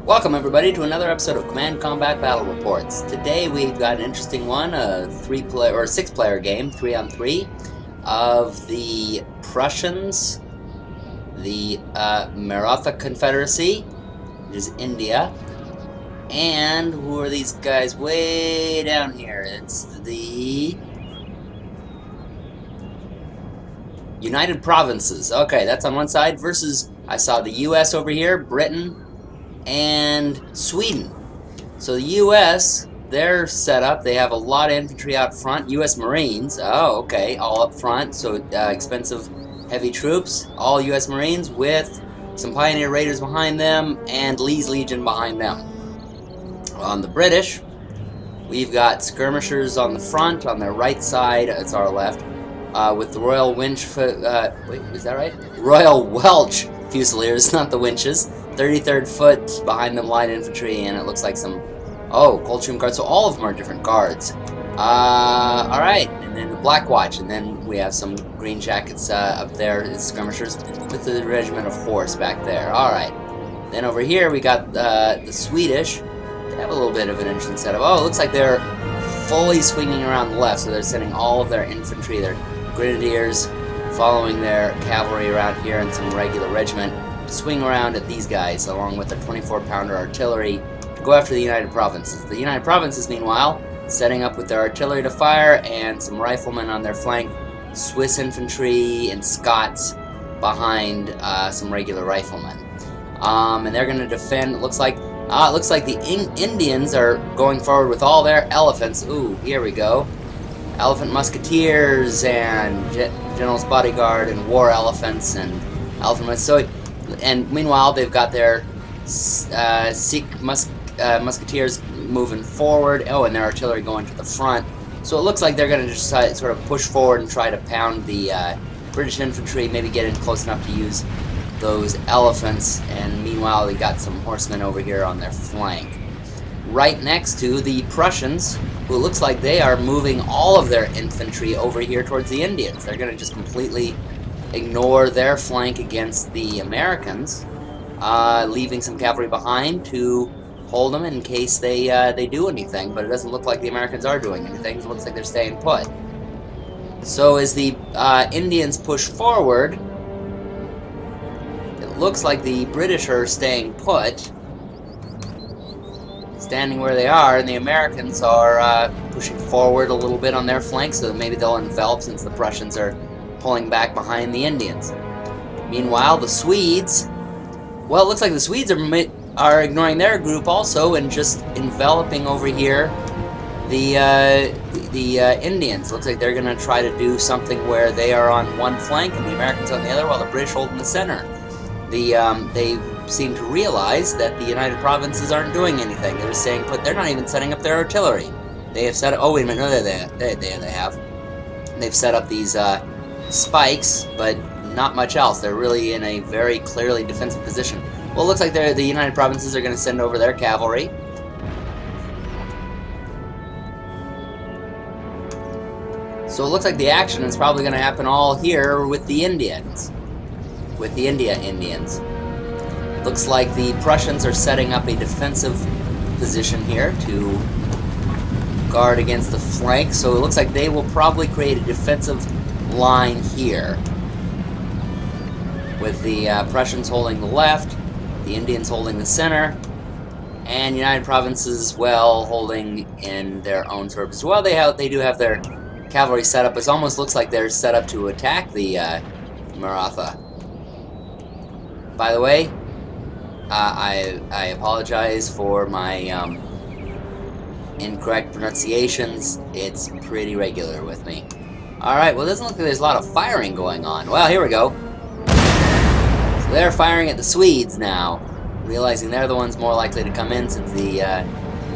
Welcome everybody to another episode of Command Combat Battle Reports. Today we've got an interesting one, a 6-player game, 3-on-3, of the Prussians, the Maratha Confederacy, which is India, and who are these guys way down here? It's the United Provinces. Okay, that's on one side versus, I saw the US over here, Britain, and Sweden. So the U.S., they're set up. They have a lot of infantry out front. U.S. Marines. Oh, okay. All up front. So expensive, heavy troops. All U.S. Marines with some Pioneer Raiders behind them and Lee's Legion behind them. On the British, we've got skirmishers on the front. On their right side, it's our left, with the Royal Winch. Wait, is that right? Royal Welch Fusiliers, not the Winches. 33rd Foot behind them, light infantry, and it looks like some Coldstream Guards. So all of them are different guards. All right, and then the Black Watch, and then we have some green jackets up there as skirmishers with the regiment of horse back there. All right, then over here we got the Swedish. They have a little bit of an interesting setup. Oh, it looks like they're fully swinging around the left, so they're sending all of their infantry, their grenadiers, following their cavalry around here and some regular regiment, swing around at these guys along with their 24-pounder artillery to go after the United Provinces. The United Provinces, meanwhile, setting up with their artillery to fire and some riflemen on their flank, Swiss infantry and Scots behind some regular riflemen. And they're going to defend. It looks like the Indians are going forward with all their elephants. Ooh, here we go. Elephant musketeers and general's bodyguard and war elephants and elephant. So. And meanwhile, they've got their Sikh musketeers moving forward. Oh, and their artillery going to the front. So it looks like they're going to just sort of push forward and try to pound the British infantry, maybe get in close enough to use those elephants. And meanwhile, they got some horsemen over here on their flank. Right next to the Prussians, who it looks like they are moving all of their infantry over here towards the Indians. They're going to just completely ignore their flank against the Americans, leaving some cavalry behind to hold them in case they do anything, but it doesn't look like the Americans are doing anything. It looks like they're staying put. So as the Indians push forward, it looks like the British are staying put, standing where they are, and the Americans are pushing forward a little bit on their flank, so that maybe they'll envelop since the Prussians are pulling back behind the Indians. Meanwhile, the Swedes, well, it looks like the Swedes are ignoring their group also and just enveloping over here the Indians. Looks like they're going to try to do something where they are on one flank and the Americans on the other, while the British hold in the center. They seem to realize that the United Provinces aren't doing anything. They're just saying, they're not even setting up their artillery. They have set up, oh wait a minute, no, they have. They've set up these spikes, but not much else. They're really in a very clearly defensive position. Well, it looks like the United Provinces are going to send over their cavalry. So it looks like the action is probably going to happen all here with the Indians. With the Indians. Looks like the Prussians are setting up a defensive position here to guard against the flank. So it looks like they will probably create a defensive line here, with the Prussians holding the left, the Indians holding the center, and United Provinces as well holding in their own sort of as well. They do have their cavalry set up. It almost looks like they're set up to attack the Maratha. By the way, I apologize for my incorrect pronunciations. It's pretty regular with me. Alright, well, it doesn't look like there's a lot of firing going on. Well, here we go. So they're firing at the Swedes now, realizing they're the ones more likely to come in since the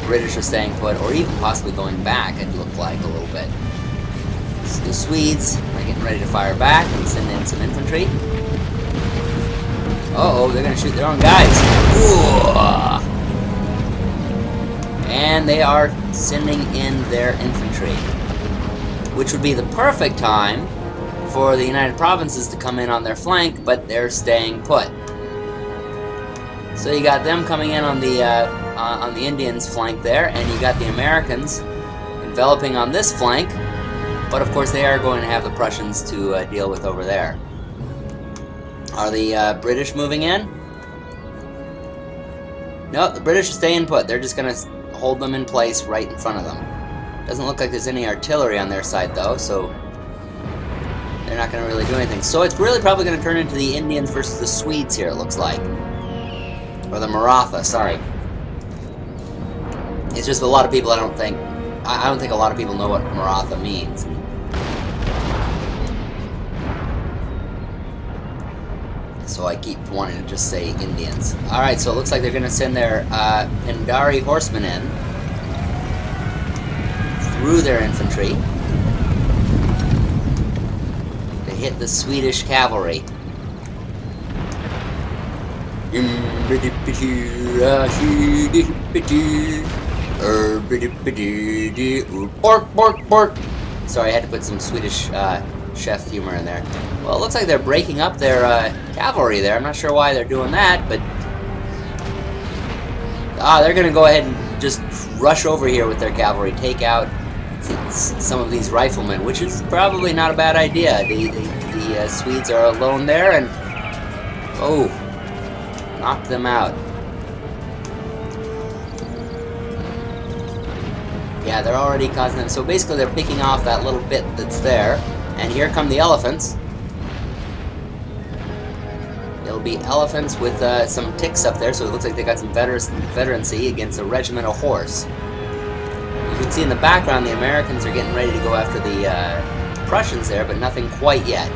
British are staying put, or even possibly going back, it looked like a little bit. So the Swedes are getting ready to fire back and send in some infantry. Uh-oh, they're going to shoot their own guys. Ooh. And they are sending in their infantry, which would be the perfect time for the United Provinces to come in on their flank, but they're staying put. So you got them coming in on the Indians' flank there, and you got the Americans enveloping on this flank. But of course, they are going to have the Prussians to deal with over there. Are the British moving in? No, the British are staying put. They're just going to hold them in place right in front of them. Doesn't look like there's any artillery on their side, though, so they're not going to really do anything. So it's really probably going to turn into the Indians versus the Swedes here, it looks like. Or the Maratha, sorry. It's just a lot of people I don't think a lot of people know what Maratha means. So I keep wanting to just say Indians. Alright, so it looks like they're going to send their Pindari horsemen in through their infantry to hit the Swedish cavalry. Sorry, I had to put some Swedish chef humor in there. Well, it looks like they're breaking up their cavalry there. I'm not sure why they're doing that, but they're going to go ahead and just rush over here with their cavalry, take out some of these riflemen, which is probably not a bad idea. The Swedes are alone there, and knock them out. Yeah, they're already causing them. So basically, they're picking off that little bit that's there, and here come the elephants. It'll be elephants with some ticks up there, so it looks like they got some veterancy against a regiment of horse. You can see in the background the Americans are getting ready to go after the Prussians there, but nothing quite yet.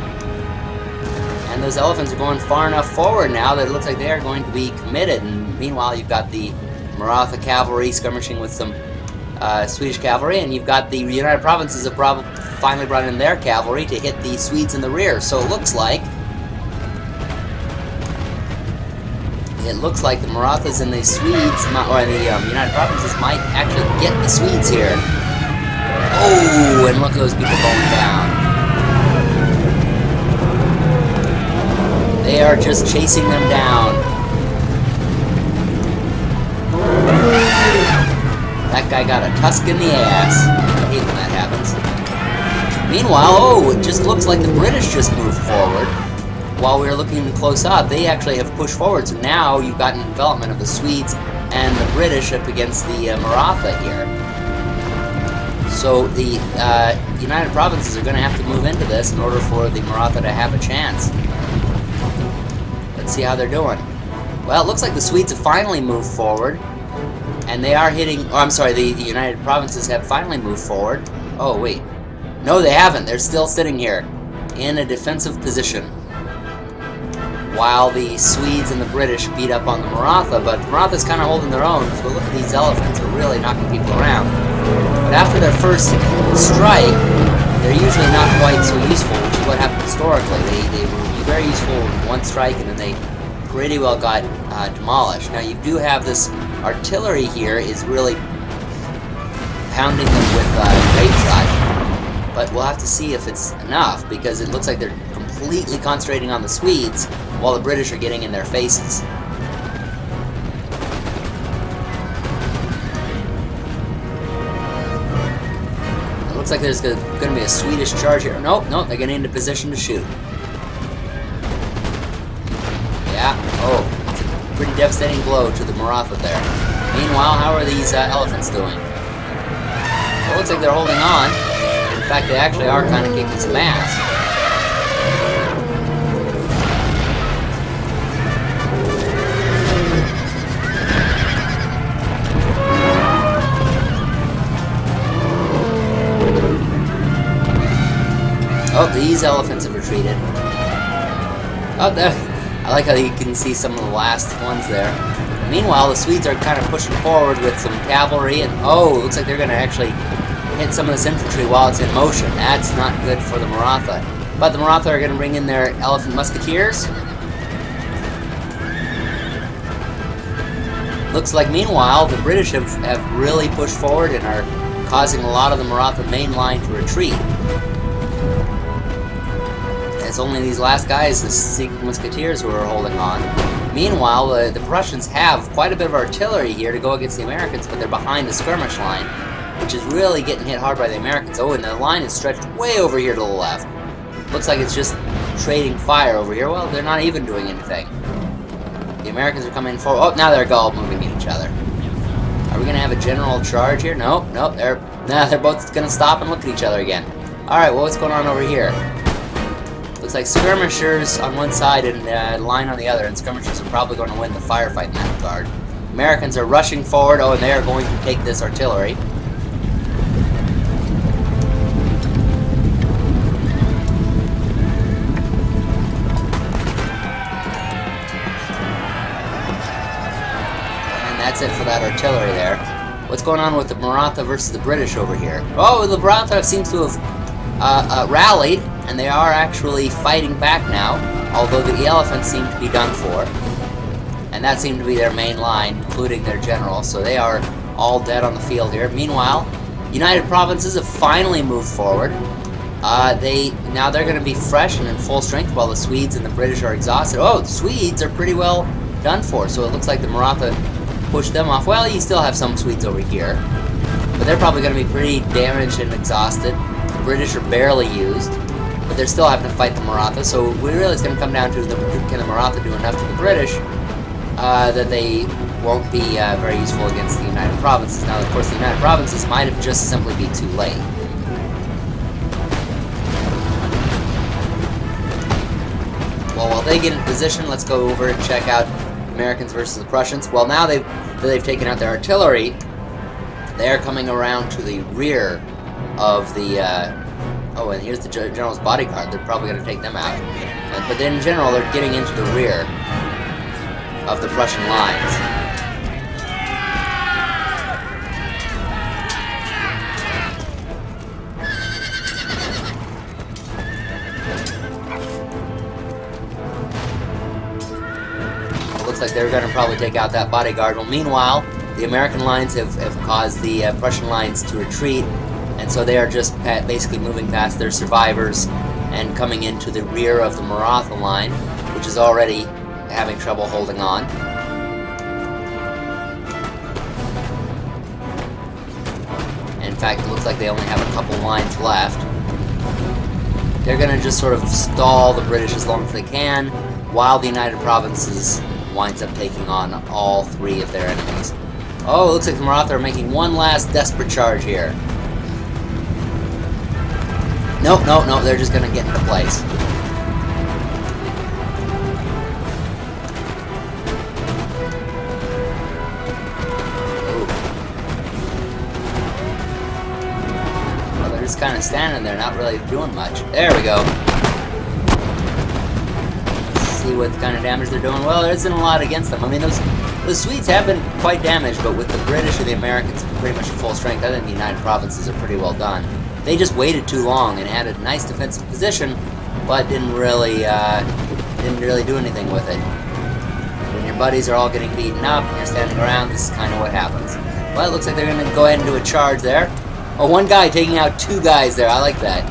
And those elephants are going far enough forward now that it looks like they are going to be committed. And meanwhile, you've got the Maratha cavalry skirmishing with some Swedish cavalry, and you've got the United Provinces have finally brought in their cavalry to hit the Swedes in the rear. So it looks like the Marathas and the Swedes, or the United Provinces, might actually get the Swedes here. Oh, and look at those people going down. They are just chasing them down. That guy got a tusk in the ass. I hate when that happens. Meanwhile, it just looks like the British just moved forward. While we were looking close up, they actually have pushed forward. So now you've got an envelopment of the Swedes and the British up against the Maratha here. So the United Provinces are going to have to move into this in order for the Maratha to have a chance. Let's see how they're doing. Well, it looks like the Swedes have finally moved forward. And they are hitting... Oh, I'm sorry, the United Provinces have finally moved forward. Oh, wait. No, they haven't. They're still sitting here in a defensive position, while the Swedes and the British beat up on the Maratha. But the Maratha's kind of holding their own. So look at these elephants. They're really knocking people around. But after their first strike, they're usually not quite so useful, which is what happened historically. They were very useful in one strike, and then they pretty well got demolished. Now, you do have this artillery here is really pounding them with grape shot, but we'll have to see if it's enough, because it looks like they're completely concentrating on the Swedes while the British are getting in their faces. It looks like there's going to be a Swedish charge here. Nope, they're getting into position to shoot. Yeah, it's a pretty devastating blow to the Maratha there. Meanwhile, how are these elephants doing? Well, it looks like they're holding on. In fact, they actually are kind of kicking some ass. Oh, these elephants have retreated. Oh, I like how you can see some of the last ones there. Meanwhile, the Swedes are kind of pushing forward with some cavalry, and it looks like they're going to actually hit some of this infantry while it's in motion. That's not good for the Maratha. But the Maratha are going to bring in their elephant musketeers. Looks like, meanwhile, the British have really pushed forward and are causing a lot of the Maratha main line to retreat. It's only these last guys, the Sikh musketeers, who are holding on. Meanwhile, the Prussians have quite a bit of artillery here to go against the Americans, but they're behind the skirmish line, which is really getting hit hard by the Americans. Oh, and the line is stretched way over here to the left. Looks like it's just trading fire over here. Well, they're not even doing anything. The Americans are coming forward. Oh, now they're all moving at each other. Are we going to have a general charge here? Nope, nope. They're both going to stop and look at each other again. Alright, well, what's going on over here? Looks like skirmishers on one side and line on the other, and skirmishers are probably going to win the firefight in that regard. Americans are rushing forward. Oh, and they are going to take this artillery. And that's it for that artillery there. What's going on with the Maratha versus the British over here? Oh, the Maratha seems to have rallied, and they are actually fighting back now, although the elephants seem to be done for. And that seemed to be their main line, including their general, so they are all dead on the field here. Meanwhile, United Provinces have finally moved forward. Now they're going to be fresh and in full strength, while the Swedes and the British are exhausted. Oh, the Swedes are pretty well done for, so it looks like the Maratha pushed them off. Well, you still have some Swedes over here, but they're probably going to be pretty damaged and exhausted. The British are barely used, but they're still having to fight the Maratha, so really it's going to come down to can the Maratha do enough to the British that they won't be very useful against the United Provinces. Now, of course, the United Provinces might have just simply be too late. Well, while they get in position, let's go over and check out Americans versus the Prussians. Well, now they've taken out their artillery, they're coming around to the rear of the... oh, and here's the general's bodyguard. They're probably going to take them out. But then in general, they're getting into the rear of the Prussian lines. It looks like they're going to probably take out that bodyguard. Well, meanwhile, the American lines have caused the Prussian lines to retreat, and so they are just basically moving past their survivors and coming into the rear of the Maratha line, which is already having trouble holding on. In fact, it looks like they only have a couple lines left. They're going to just sort of stall the British as long as they can, while the United Provinces winds up taking on all three of their enemies. Oh, it looks like the Maratha are making one last desperate charge here. Nope, nope, nope, they're just gonna get into place. Ooh. Well, they're just kind of standing there, not really doing much. There we go. See what kind of damage they're doing. Well, there isn't a lot against them. I mean, the Swedes have been quite damaged, but with the British and the Americans pretty much at full strength, I think the United Provinces are pretty well done. They just waited too long and had a nice defensive position, but didn't really do anything with it. When your buddies are all getting beaten up and you're standing around, this is kind of what happens. Well, it looks like they're going to go ahead and do a charge there. Oh, one guy taking out two guys there. I like that.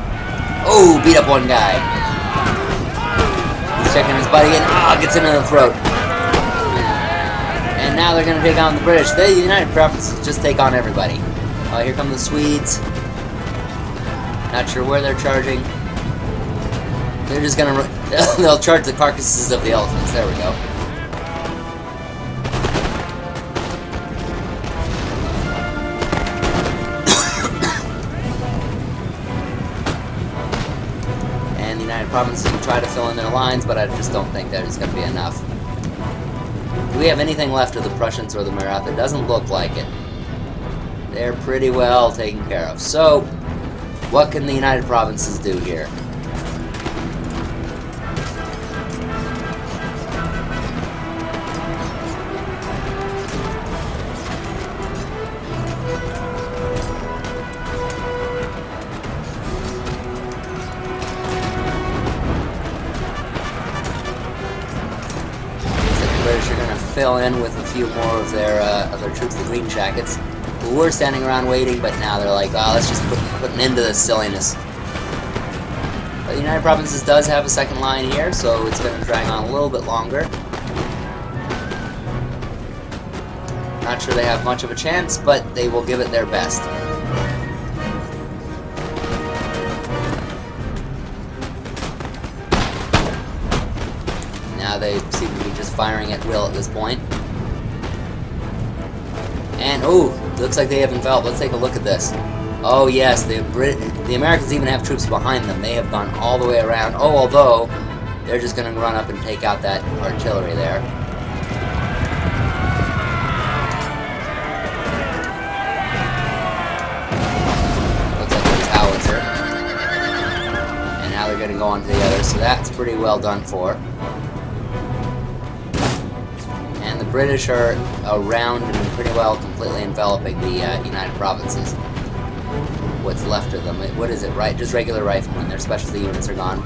Oh, beat up one guy. He's checking his buddy and gets into the throat. And now they're going to take on the British. The United Provinces just take on everybody. Here come the Swedes. Not sure where they're charging. They're just gonna... they'll charge the carcasses of the elephants. There we go. And the United Provinces will try to fill in their lines, but I just don't think that is going to be enough. Do we have anything left of the Prussians or the Maratha? It doesn't look like it. They're pretty well taken care of. So, what can the United Provinces do here? The British are going to fill in with a few more of their troops, the Green Jackets, who were standing around waiting, but now they're like, oh, let's just put an end to this silliness. But the United Provinces does have a second line here, so it's going to drag on a little bit longer. Not sure they have much of a chance, but they will give it their best. Now they seem to be just firing at will at this point. And, oh, looks like they have enveloped. Let's take a look at this. Oh, yes, the Americans even have troops behind them. They have gone all the way around. Oh, although, they're just going to run up and take out that artillery there. Looks like it was howitzer. And now they're going to go on to the other, so that's pretty well done for. And the British are around and pretty well completely enveloping the United Provinces. What's left of them. What is it, right? Just regular riflemen. Their specialty units are gone.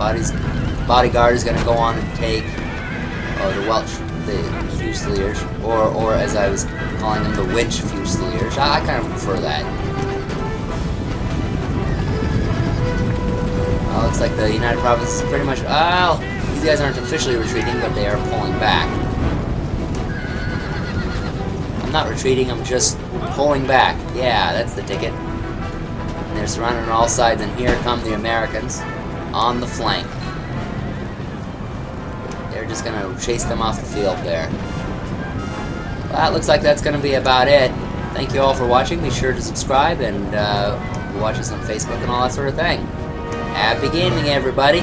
Bodyguard is going to go on and take the Welsh, the Fusiliers, or as I was calling them, the Winch Fusiliers. I kind of prefer that. Looks like the United Provinces pretty much. These guys aren't officially retreating, but they are pulling back. I'm not retreating. I'm just pulling back. Yeah, that's the ticket. And they're surrounded on all sides, and here come the Americans on the flank. They're just going to chase them off the field there. Well, that looks like that's going to be about it. Thank you all for watching. Be sure to subscribe and watch us on Facebook and all that sort of thing. Happy gaming, everybody!